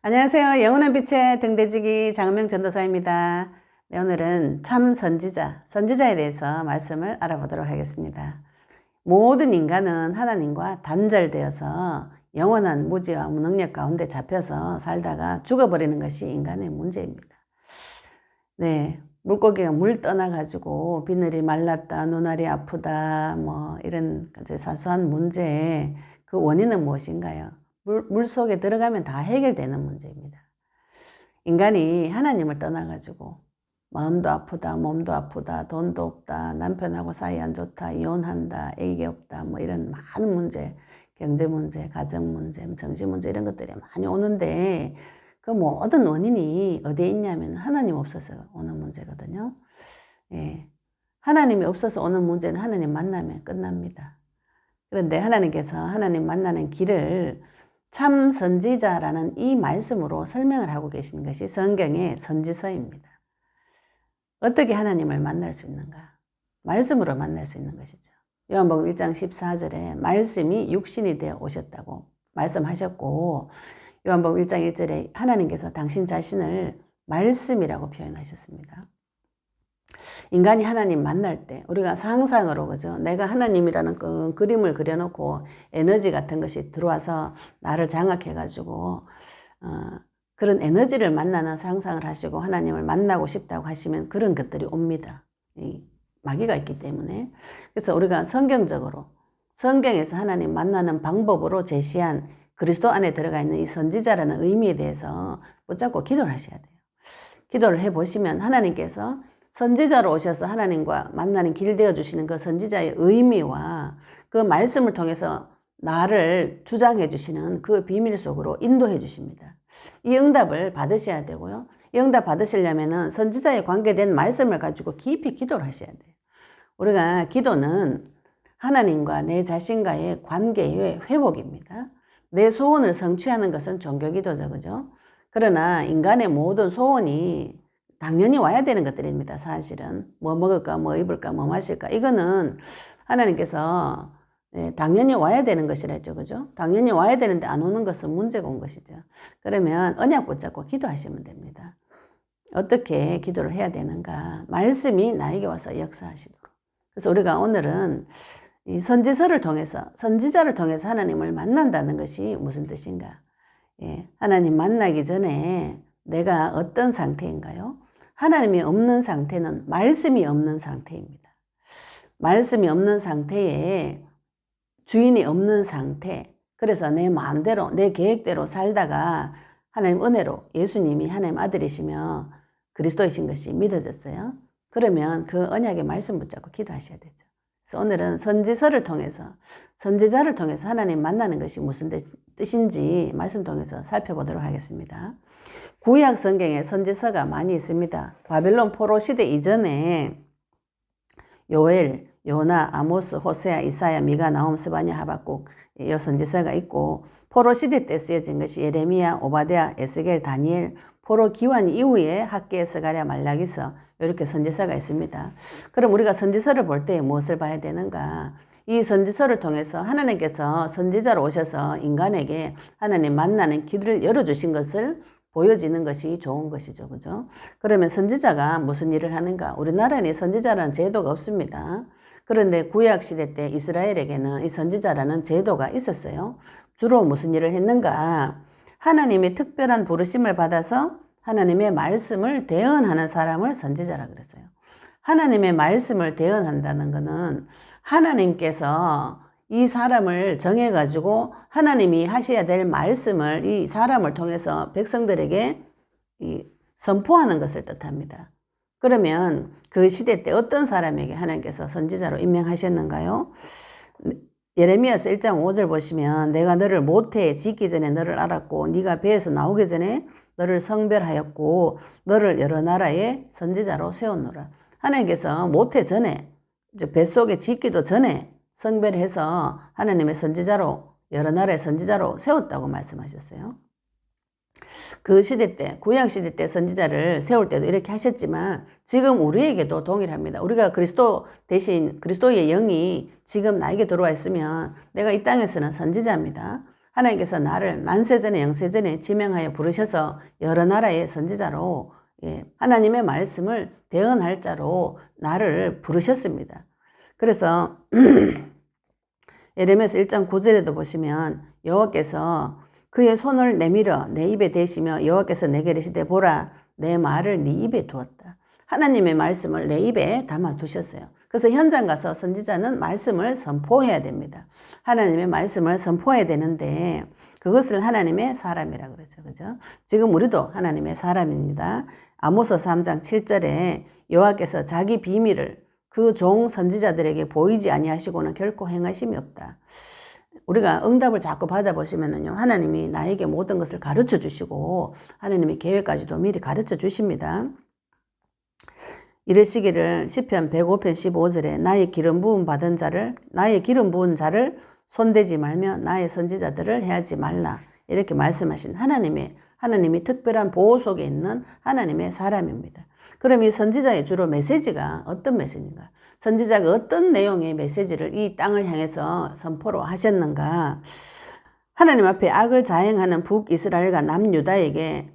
안녕하세요. 영원한 빛의 등대지기 장은명 전도사입니다. 네, 오늘은 참 선지자에 대해서 말씀을 알아보도록 하겠습니다. 모든 인간은 하나님과 단절되어서 영원한 무지와 무능력 가운데 잡혀서 살다가 죽어버리는 것이 인간의 문제입니다. 네, 물고기가 물 떠나가지고 비늘이 말랐다, 눈알이 아프다, 이런 사소한 문제의 그 원인은 무엇인가요? 물 속에 들어가면 다 해결되는 문제입니다. 인간이 하나님을 떠나가지고 마음도 아프다, 몸도 아프다, 돈도 없다, 남편하고 사이 안 좋다, 이혼한다, 애기 없다, 이런 많은 문제, 경제 문제, 가정 문제, 정신 문제 이런 것들이 많이 오는데 그 모든 원인이 어디에 있냐면 하나님 없어서 오는 문제거든요. 예. 하나님이 없어서 오는 문제는 하나님 만나면 끝납니다. 그런데 하나님께서 하나님 만나는 길을 참 선지자라는 이 말씀으로 설명을 하고 계신 것이 성경의 선지서입니다. 어떻게 하나님을 만날 수 있는가? 말씀으로 만날 수 있는 것이죠. 요한복음 1장 14절에 말씀이 육신이 되어 오셨다고 말씀하셨고, 요한복음 1장 1절에 하나님께서 당신 자신을 말씀이라고 표현하셨습니다. 인간이 하나님 만날 때 우리가 상상으로, 그죠? 내가 하나님이라는 그 그림을 그려놓고 에너지 같은 것이 들어와서 나를 장악해가지고 그런 에너지를 만나는 상상을 하시고 하나님을 만나고 싶다고 하시면 그런 것들이 옵니다. 이 마귀가 있기 때문에. 그래서 우리가 성경에서 하나님 만나는 방법으로 제시한 그리스도 안에 들어가 있는 이 선지자라는 의미에 대해서 붙잡고 기도를 하셔야 돼요. 기도를 해보시면 하나님께서 선지자로 오셔서 하나님과 만나는 길 되어주시는 그 선지자의 의미와 그 말씀을 통해서 나를 주장해 주시는 그 비밀 속으로 인도해 주십니다. 이 응답을 받으셔야 되고요. 이 응답 받으시려면 선지자에 관계된 말씀을 가지고 깊이 기도를 하셔야 돼요. 우리가 기도는 하나님과 내 자신과의 관계의 회복입니다. 내 소원을 성취하는 것은 종교기도죠, 그죠? 그러나 인간의 모든 소원이 당연히 와야 되는 것들입니다. 사실은 뭐 먹을까, 뭐 입을까, 뭐 마실까, 이거는 하나님께서 당연히 와야 되는 것이라 했죠, 그죠? 당연히 와야 되는데 안 오는 것은 문제가 온 것이죠. 그러면 언약 붙잡고 기도하시면 됩니다. 어떻게 기도를 해야 되는가? 말씀이 나에게 와서 역사하시도록. 그래서 우리가 오늘은 이 선지자를 통해서 하나님을 만난다는 것이 무슨 뜻인가? 하나님 만나기 전에 내가 어떤 상태인가요? 하나님이 없는 상태는 말씀이 없는 상태입니다. 말씀이 없는 상태에 주인이 없는 상태. 그래서 내 마음대로, 내 계획대로 살다가 하나님 은혜로 예수님이 하나님 아들이시며 그리스도이신 것이 믿어졌어요. 그러면 그 언약의 말씀 붙잡고 기도하셔야 되죠. 그래서 오늘은 선지자를 통해서 하나님 만나는 것이 무슨 뜻인지 말씀 통해서 살펴보도록 하겠습니다. 구약 성경에 선지서가 많이 있습니다. 바벨론 포로 시대 이전에 요엘, 요나, 아모스, 호세아, 이사야, 미가, 나홈, 스바냐, 하박국 이 선지서가 있고, 포로 시대 때 쓰여진 것이 예레미야, 오바댜, 에스겔, 다니엘, 포로 기환 이후에 학개, 스가랴, 말라기서 이렇게 선지서가 있습니다. 그럼 우리가 선지서를 볼 때 무엇을 봐야 되는가? 이 선지서를 통해서 하나님께서 선지자로 오셔서 인간에게 하나님 만나는 길을 열어주신 것을 보여지는 것이 좋은 것이죠. 그죠? 그러면 선지자가 무슨 일을 하는가? 우리나라에는 선지자라는 제도가 없습니다. 그런데 구약시대 때 이스라엘에게는 이 선지자라는 제도가 있었어요. 주로 무슨 일을 했는가? 하나님의 특별한 부르심을 받아서 하나님의 말씀을 대언하는 사람을 선지자라 그랬어요. 하나님의 말씀을 대언한다는 것은 하나님께서 이 사람을 정해가지고 하나님이 하셔야 될 말씀을 이 사람을 통해서 백성들에게 선포하는 것을 뜻합니다. 그러면 그 시대 때 어떤 사람에게 하나님께서 선지자로 임명하셨는가요? 예레미야서 1장 5절 보시면 내가 너를 모태에 짓기 전에 너를 알았고 네가 배에서 나오기 전에 너를 성별하였고 너를 여러 나라의 선지자로 세웠노라. 하나님께서 모태 전에 뱃속에 짓기도 전에 성별해서 하나님의 선지자로 여러 나라의 선지자로 세웠다고 말씀하셨어요. 그 시대 때, 구약시대 때 선지자를 세울 때도 이렇게 하셨지만 지금 우리에게도 동일합니다. 우리가 그리스도 대신 그리스도의 영이 지금 나에게 들어와 있으면 내가 이 땅에서는 선지자입니다. 하나님께서 나를 만세전에 영세전에 지명하여 부르셔서 여러 나라의 선지자로 하나님의 말씀을 대언할 자로 나를 부르셨습니다. 그래서 예레미야서 1장 9절에도 보시면 여호와께서 그의 손을 내밀어 내 입에 대시며 여호와께서 내게 이르시되 보라 내 말을 네 입에 두었다. 하나님의 말씀을 내 입에 담아 두셨어요. 그래서 현장 가서 선지자는 말씀을 선포해야 됩니다. 하나님의 말씀을 선포해야 되는데 그것을 하나님의 사람이라고 그러죠. 그죠? 지금 우리도 하나님의 사람입니다. 아모스 3장 7절에 여호와께서 자기 비밀을 그 종 선지자들에게 보이지 아니하시고는 결코 행하심이 없다. 우리가 응답을 자꾸 받아보시면은요, 하나님이 나에게 모든 것을 가르쳐 주시고 하나님의 계획까지도 미리 가르쳐 주십니다. 이르시기를 시편 105편 15절에 나의 기름 부은 자를 손대지 말며 나의 선지자들을 해하지 말라. 이렇게 말씀하신 하나님이 특별한 보호 속에 있는 하나님의 사람입니다. 그럼 이 선지자의 주로 메시지가 어떤 메시지인가? 선지자가 어떤 내용의 메시지를 이 땅을 향해서 선포로 하셨는가? 하나님 앞에 악을 자행하는 북이스라엘과 남유다에게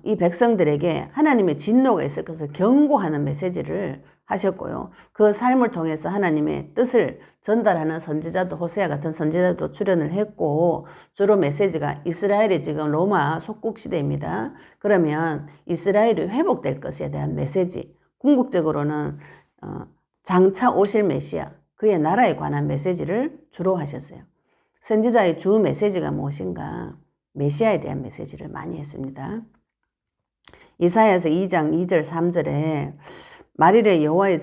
이 백성들에게 하나님의 진노가 있을 것을 경고하는 메시지를 하셨고요. 그 삶을 통해서 하나님의 뜻을 전달하는 선지자도 호세아 같은 선지자도 출연을 했고 주로 메시지가 이스라엘이 지금 로마 속국 시대입니다. 그러면 이스라엘이 회복될 것에 대한 메시지, 궁극적으로는 장차 오실 메시아, 그의 나라에 관한 메시지를 주로 하셨어요. 선지자의 주 메시지가 무엇인가? 메시아에 대한 메시지를 많이 했습니다. 이사야서 2장 2절 3절에 말일에 여호와의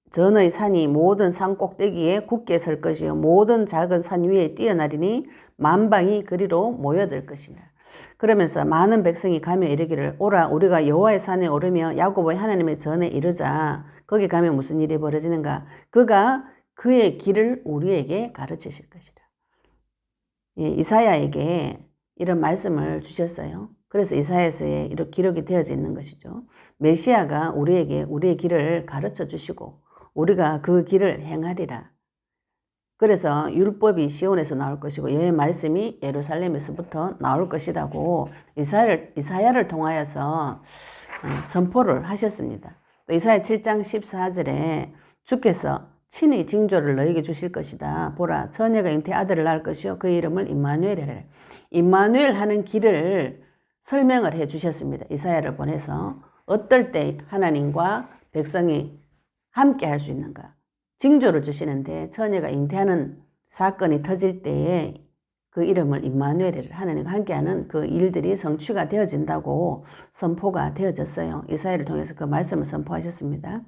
전의 산이 모든 산 꼭대기에 굳게 설 것이요 모든 작은 산 위에 뛰어나리니 만방이 그리로 모여들 것이라. 그러면서 많은 백성이 가며 이르기를 오라 우리가 여호와의 산에 오르며 야곱의 하나님의 전에 이르자. 거기 가면 무슨 일이 벌어지는가? 그가 그의 길을 우리에게 가르치실 것이라. 이사야에게 이런 말씀을 주셨어요. 그래서 이사야서에 이렇게 기록이 되어져 있는 것이죠. 메시아가 우리의 길을 가르쳐 주시고 우리가 그 길을 행하리라. 그래서 율법이 시온에서 나올 것이고 여호와의 말씀이 예루살렘에서부터 나올 것이라고 이사야를 통하여서 선포를 하셨습니다. 또 이사야 7장 14절에 주께서 친히 징조를 너에게 주실 것이다. 보라 처녀가 잉태 아들을 낳을 것이요 그 이름을 임마누엘이라. 임마누엘 하는 길을 설명을 해 주셨습니다. 이사야를 보내서 어떨 때 하나님과 백성이 함께 할 수 있는가. 징조를 주시는데 처녀가 잉태하는 사건이 터질 때에 그 이름을 임마누엘이라. 하나님과 함께하는 그 일들이 성취가 되어진다고 선포가 되어졌어요. 이사야를 통해서 그 말씀을 선포하셨습니다.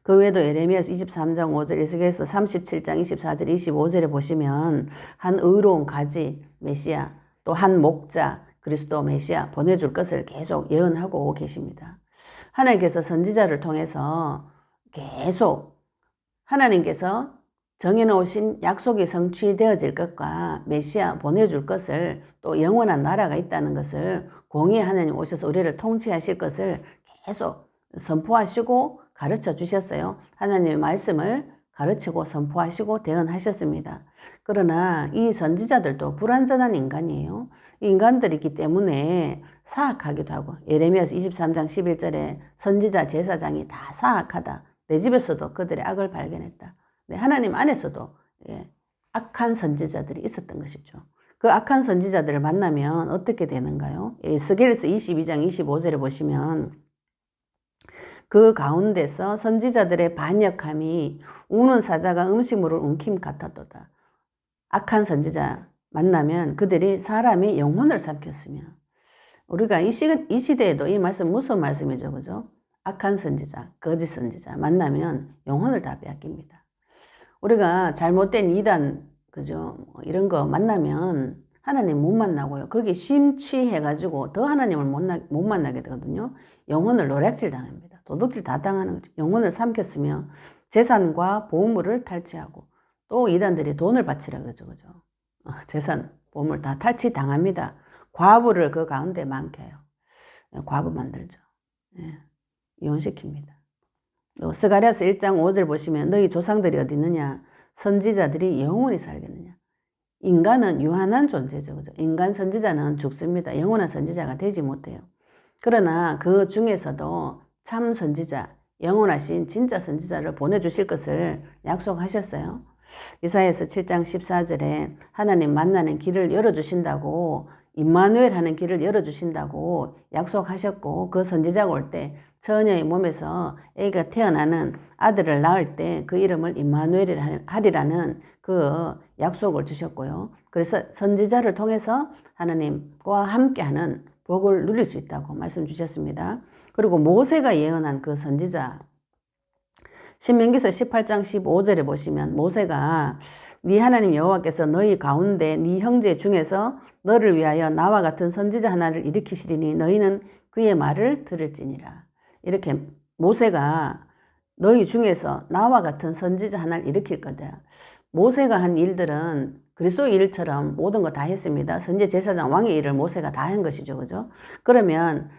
그 외에도 예레미야서 23장 5절, 에스겔서 37장 24절, 25절에 보시면 한 의로운 가지 메시아, 또 한 목자 그리스도 메시아 보내줄 것을 계속 예언하고 계십니다. 하나님께서 선지자를 통해서 계속 하나님께서 정해놓으신 약속이 성취되어질 것과 메시아 보내줄 것을 또 영원한 나라가 있다는 것을 공의의 하나님 오셔서 우리를 통치하실 것을 계속 선포하시고 가르쳐 주셨어요. 하나님의 말씀을 가르치고 선포하시고 대언하셨습니다. 그러나 이 선지자들도 불완전한 인간이에요. 인간들이기 때문에 사악하기도 하고 예레미야서 23장 11절에 선지자 제사장이 다 사악하다. 내 집에서도 그들의 악을 발견했다. 하나님 안에서도 악한 선지자들이 있었던 것이죠. 그 악한 선지자들을 만나면 어떻게 되는가요? 에스겔서 22장 25절에 보시면 그 가운데서 선지자들의 반역함이 우는 사자가 음식물을 움킴 같았도다. 악한 선지자 만나면 그들이 사람의 영혼을 삼켰으며 우리가 이 시대에도 이 말씀 무슨 말씀이죠, 그죠? 악한 선지자, 거짓 선지자 만나면 영혼을 다 빼앗깁니다. 우리가 잘못된 이단, 그죠? 이런 거 만나면 하나님 못 만나고요. 거기 심취해가지고 더 하나님을 못 만나게 되거든요. 영혼을 노략질 당합니다. 도둑질 다 당하는 거죠. 영혼을 삼켰으며 재산과 보물을 탈취하고 또 이단들이 돈을 바치라 그러죠. 그죠? 재산, 보물 다 탈취당합니다. 과부를 그 가운데 많게 해요. 과부 만들죠. 이혼시킵니다. 또 스가랴서 1장 5절 보시면 너희 조상들이 어디 있느냐? 선지자들이 영원히 살겠느냐? 인간은 유한한 존재죠. 그죠? 인간 선지자는 죽습니다. 영원한 선지자가 되지 못해요. 그러나 그 중에서도 참 선지자, 영원하신 진짜 선지자를 보내주실 것을 약속하셨어요. 이사야서 7장 14절에 하나님 만나는 길을 열어주신다고, 임마누엘 하는 길을 열어주신다고 약속하셨고, 그 선지자가 올 때 처녀의 몸에서 애가 태어나는 아들을 낳을 때 그 이름을 임마누엘이라 하리라는 그 약속을 주셨고요. 그래서 선지자를 통해서 하나님과 함께하는 복을 누릴 수 있다고 말씀 주셨습니다. 그리고 모세가 예언한 그 선지자, 신명기서 18장 15절에 보시면 모세가 네 하나님 여호와께서 너희 가운데 네 형제 중에서 너를 위하여 나와 같은 선지자 하나를 일으키시리니 너희는 그의 말을 들을지니라. 이렇게 모세가 너희 중에서 나와 같은 선지자 하나를 일으킬 거다. 모세가 한 일들은 그리스도의 일처럼 모든 거 다 했습니다. 선지 제사장 왕의 일을 모세가 다 한 것이죠. 그죠? 그러면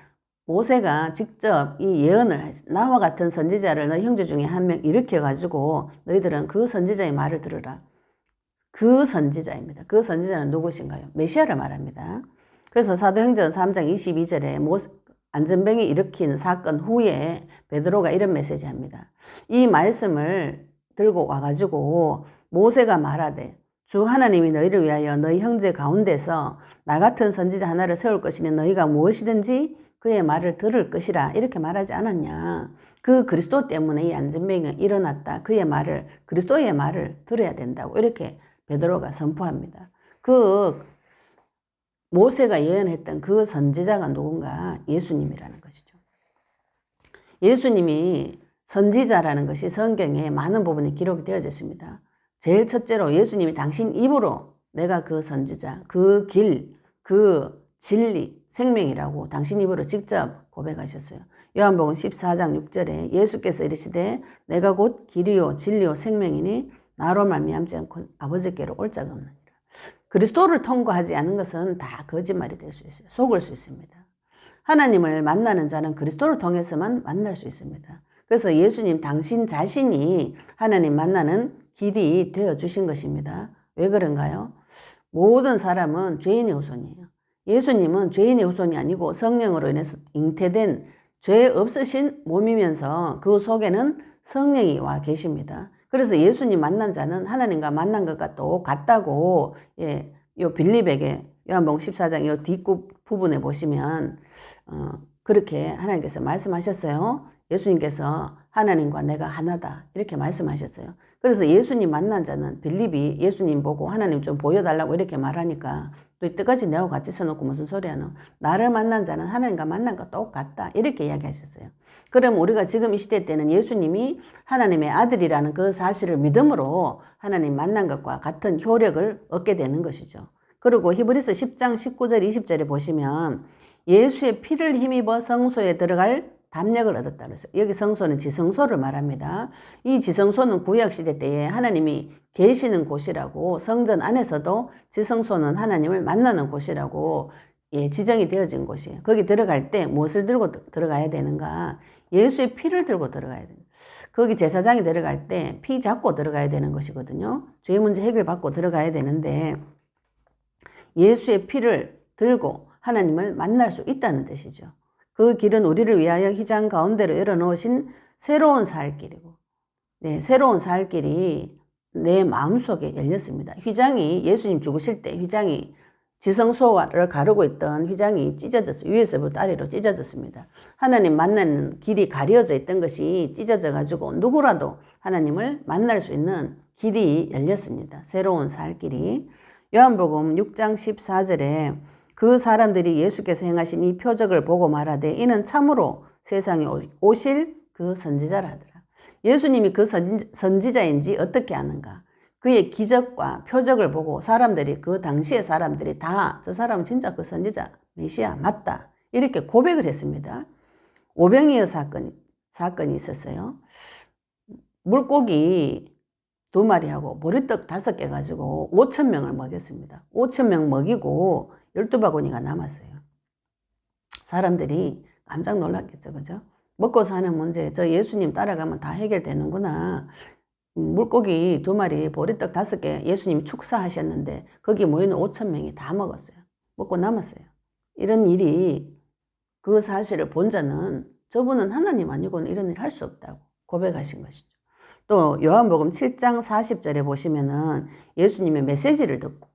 모세가 직접 이 예언을 나와 같은 선지자를 너희 형제 중에 한 명 일으켜가지고 너희들은 그 선지자의 말을 들으라. 그 선지자입니다. 그 선지자는 누구신가요? 메시아를 말합니다. 그래서 사도행전 3장 22절에 안전병이 일으킨 사건 후에 베드로가 이런 메시지 합니다. 이 말씀을 들고 와가지고 모세가 말하되 주 하나님이 너희를 위하여 너희 형제 가운데서 나 같은 선지자 하나를 세울 것이니 너희가 무엇이든지 그의 말을 들을 것이라 이렇게 말하지 않았냐. 그 그리스도 때문에 이 안전병이 일어났다. 그의 말을, 그리스도의 말을 들어야 된다고 이렇게 베드로가 선포합니다. 그 모세가 예언했던 그 선지자가 누군가? 예수님이라는 것이죠. 예수님이 선지자라는 것이 성경에 많은 부분이 기록이 되어져 있습니다. 제일 첫째로 예수님이 당신 입으로 내가 그 선지자, 그 길, 그 진리, 생명이라고 당신 입으로 직접 고백하셨어요. 요한복음 14장 6절에 예수께서 이르시되 내가 곧 길이요 진리요 생명이니 나로 말미암지 않고 아버지께로 올 자가 없느니라. 그리스도를 통과하지 않은 것은 다 거짓말이 될 수 있어요. 속을 수 있습니다. 하나님을 만나는 자는 그리스도를 통해서만 만날 수 있습니다. 그래서 예수님 당신 자신이 하나님 만나는 길이 되어주신 것입니다. 왜 그런가요? 모든 사람은 죄인의 후손이에요. 예수님은 죄인의 후손이 아니고 성령으로 인해서 잉태된 죄 없으신 몸이면서 그 속에는 성령이 와 계십니다. 그래서 예수님 만난 자는 하나님과 만난 것과 똑같다고 요 빌립에게 요한복음 14장 요 뒷부분에 보시면 그렇게 하나님께서 말씀하셨어요. 예수님께서 하나님과 내가 하나다 이렇게 말씀하셨어요. 그래서 예수님 만난 자는 빌립이 예수님 보고 하나님 좀 보여달라고 이렇게 말하니까 또 이때까지 내하고 같이 서놓고 무슨 소리 하노? 나를 만난 자는 하나님과 만난 것 똑같다 이렇게 이야기하셨어요. 그럼 우리가 지금 이 시대 때는 예수님이 하나님의 아들이라는 그 사실을 믿음으로 하나님 만난 것과 같은 효력을 얻게 되는 것이죠. 그리고 히브리서 10장 19절 20절에 보시면 예수의 피를 힘입어 성소에 들어갈 담력을 얻었다 그래서 여기 성소는 지성소를 말합니다. 이 지성소는 구약시대 때에 하나님이 계시는 곳이라고 성전 안에서도 지성소는 하나님을 만나는 곳이라고 지정이 되어진 곳이에요. 거기 들어갈 때 무엇을 들고 들어가야 되는가? 예수의 피를 들고 들어가야 돼요. 거기 제사장이 들어갈 때 피 잡고 들어가야 되는 것이거든요. 죄 문제 해결받고 들어가야 되는데 예수의 피를 들고 하나님을 만날 수 있다는 뜻이죠. 그 길은 우리를 위하여 휘장 가운데로 열어놓으신 새로운 살 길이고, 새로운 살 길이 내 마음속에 열렸습니다. 휘장이 예수님 죽으실 때 휘장이 지성소를 가르고 있던 휘장이 찢어졌어요. 위에서부터 아래로 찢어졌습니다. 하나님 만나는 길이 가려져 있던 것이 찢어져 가지고 누구라도 하나님을 만날 수 있는 길이 열렸습니다. 새로운 살 길이. 요한복음 6장 14절에 그 사람들이 예수께서 행하신 이 표적을 보고 말하되 이는 참으로 세상에 오실 그 선지자라 하더라. 예수님이 그 선지자인지 어떻게 아는가? 그의 기적과 표적을 보고 사람들이 그 당시의 사람들이 다 저 사람은 진짜 그 선지자 메시아 맞다 이렇게 고백을 했습니다. 오병이어 사건이 있었어요. 물고기 2마리하고 보리떡 5개 가지고 5,000명을 먹였습니다. 5,000명 먹이고 12바구니가 남았어요. 사람들이 깜짝 놀랐겠죠. 그죠? 먹고 사는 문제 저 예수님 따라가면 다 해결되는구나. 물고기 2마리, 보리떡 5개 예수님이 축사하셨는데 거기 모이는 5,000명이 다 먹었어요. 먹고 남았어요. 이런 일이 그 사실을 본 자는 저분은 하나님 아니고는 이런 일 할 수 없다고 고백하신 것이죠. 또 요한복음 7장 40절에 보시면은 예수님의 메시지를 듣고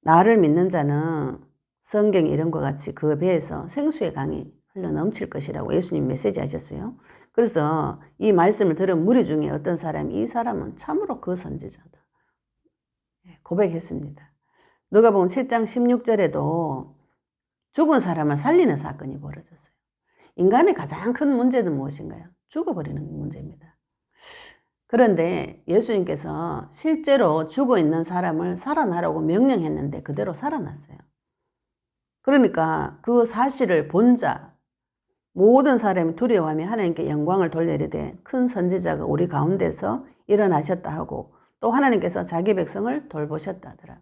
나를 믿는 자는 성경 이름과 같이 그 배에서 생수의 강이 흘러 넘칠 것이라고 예수님 메시지 하셨어요. 그래서 이 말씀을 들은 무리 중에 어떤 사람이 이 사람은 참으로 그 선지자다 고백했습니다. 누가복음 7장 16절에도 죽은 사람을 살리는 사건이 벌어졌어요. 인간의 가장 큰 문제는 무엇인가요? 죽어버리는 문제입니다. 그런데 예수님께서 실제로 죽어있는 사람을 살아나라고 명령했는데 그대로 살아났어요. 그러니까 그 사실을 본 자, 모든 사람이 두려워하며 하나님께 영광을 돌려 이르되 큰 선지자가 우리 가운데서 일어나셨다 하고 또 하나님께서 자기 백성을 돌보셨다 하더라.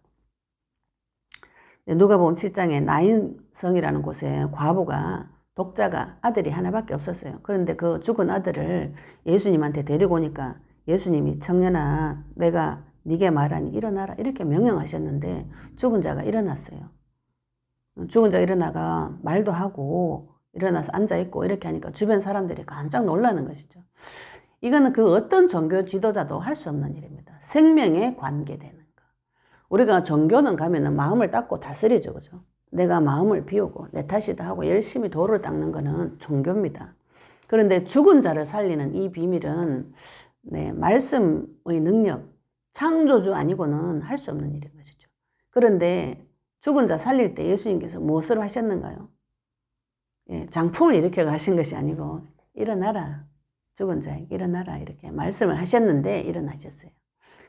누가복음 7장에 나인성이라는 곳에 과부가 독자가 아들이 하나밖에 없었어요. 그런데 그 죽은 아들을 예수님한테 데리고 오니까 예수님이 청년아 내가 네게 말하니 일어나라 이렇게 명령하셨는데 죽은 자가 일어났어요. 죽은 자가 일어나가 말도 하고 일어나서 앉아있고 이렇게 하니까 주변 사람들이 깜짝 놀라는 것이죠. 이거는 그 어떤 종교 지도자도 할 수 없는 일입니다. 생명에 관계되는 거. 우리가 종교는 가면은 마음을 닦고 다스리죠. 그죠? 내가 마음을 비우고 내 탓이다 하고 열심히 도를 닦는 거는 종교입니다. 그런데 죽은 자를 살리는 이 비밀은 말씀의 능력, 창조주 아니고는 할 수 없는 일인 것이죠. 그런데 죽은 자 살릴 때 예수님께서 무엇을 하셨는가요? 장풍을 일으켜 가신 것이 아니고 일어나라. 죽은 자에게 일어나라 이렇게 말씀을 하셨는데 일어나셨어요.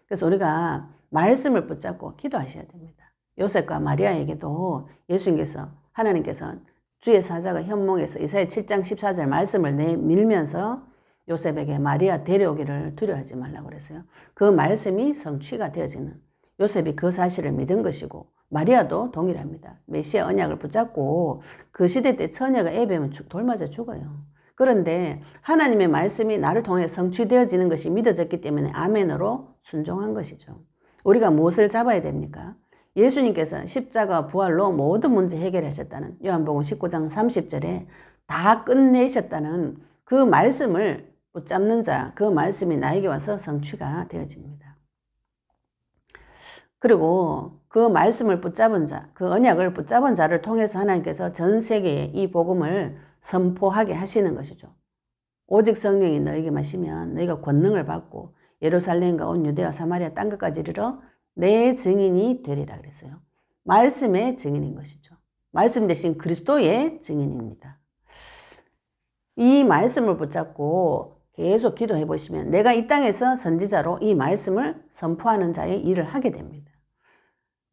그래서 우리가 말씀을 붙잡고 기도하셔야 됩니다. 요셉과 마리아에게도 예수님께서 하나님께서 주의 사자가 현몽에서 이사야 7장 14절 말씀을 내밀면서 요셉에게 마리아 데려오기를 두려워하지 말라고 그랬어요. 그 말씀이 성취가 되어지는 요셉이 그 사실을 믿은 것이고 마리아도 동일합니다. 메시아 언약을 붙잡고 그 시대 때 처녀가 애 배면 돌맞아 죽어요. 그런데 하나님의 말씀이 나를 통해 성취되어지는 것이 믿어졌기 때문에 아멘으로 순종한 것이죠. 우리가 무엇을 잡아야 됩니까? 예수님께서 십자가 부활로 모든 문제 해결하셨다는 요한복음 19장 30절에 다 끝내셨다는 그 말씀을 붙잡는 자, 그 말씀이 나에게 와서 성취가 되어집니다. 그리고 그 말씀을 붙잡은 자, 그 언약을 붙잡은 자를 통해서 하나님께서 전 세계에 이 복음을 선포하게 하시는 것이죠. 오직 성령이 너에게 마시면 너희가 권능을 받고 예루살렘과 온 유대와 사마리아 땅 끝까지 이르러 내 증인이 되리라 그랬어요. 말씀의 증인인 것이죠. 말씀 대신 그리스도의 증인입니다. 이 말씀을 붙잡고 계속 기도해 보시면 내가 이 땅에서 선지자로 이 말씀을 선포하는 자의 일을 하게 됩니다.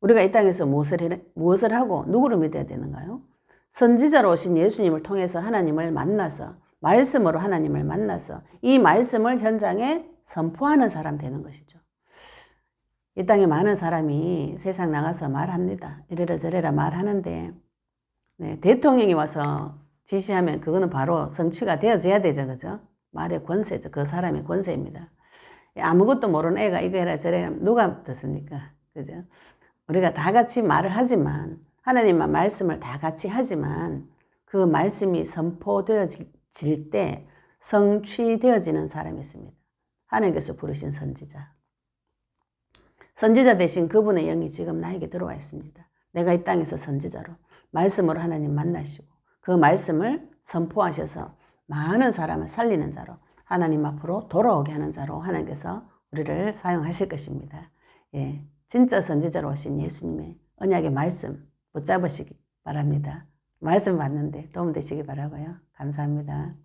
우리가 이 땅에서 무엇을 하고 누구를 믿어야 되는가요? 선지자로 오신 예수님을 통해서 하나님을 만나서 말씀으로 하나님을 만나서 이 말씀을 현장에 선포하는 사람 되는 것이죠. 이 땅에 많은 사람이 세상 나가서 말합니다. 이래라 저래라 말하는데 대통령이 와서 지시하면 그거는 바로 성취가 되어져야 되죠. 그죠? 말의 권세죠. 그 사람의 권세입니다. 아무것도 모르는 애가 이거 해라 저래 해라 누가 듣습니까? 그죠? 우리가 다 같이 말을 하지만 하나님의 말씀을 다 같이 하지만 그 말씀이 선포되어질 때 성취되어지는 사람이 있습니다. 하나님께서 부르신 선지자. 선지자 대신 그분의 영이 지금 나에게 들어와 있습니다. 내가 이 땅에서 선지자로 말씀으로 하나님 만나시고 그 말씀을 선포하셔서 많은 사람을 살리는 자로 하나님 앞으로 돌아오게 하는 자로 하나님께서 우리를 사용하실 것입니다. 진짜 선지자로 오신 예수님의 언약의 말씀 붙잡으시기 바랍니다. 말씀 받는데 도움 되시기 바라고요. 감사합니다.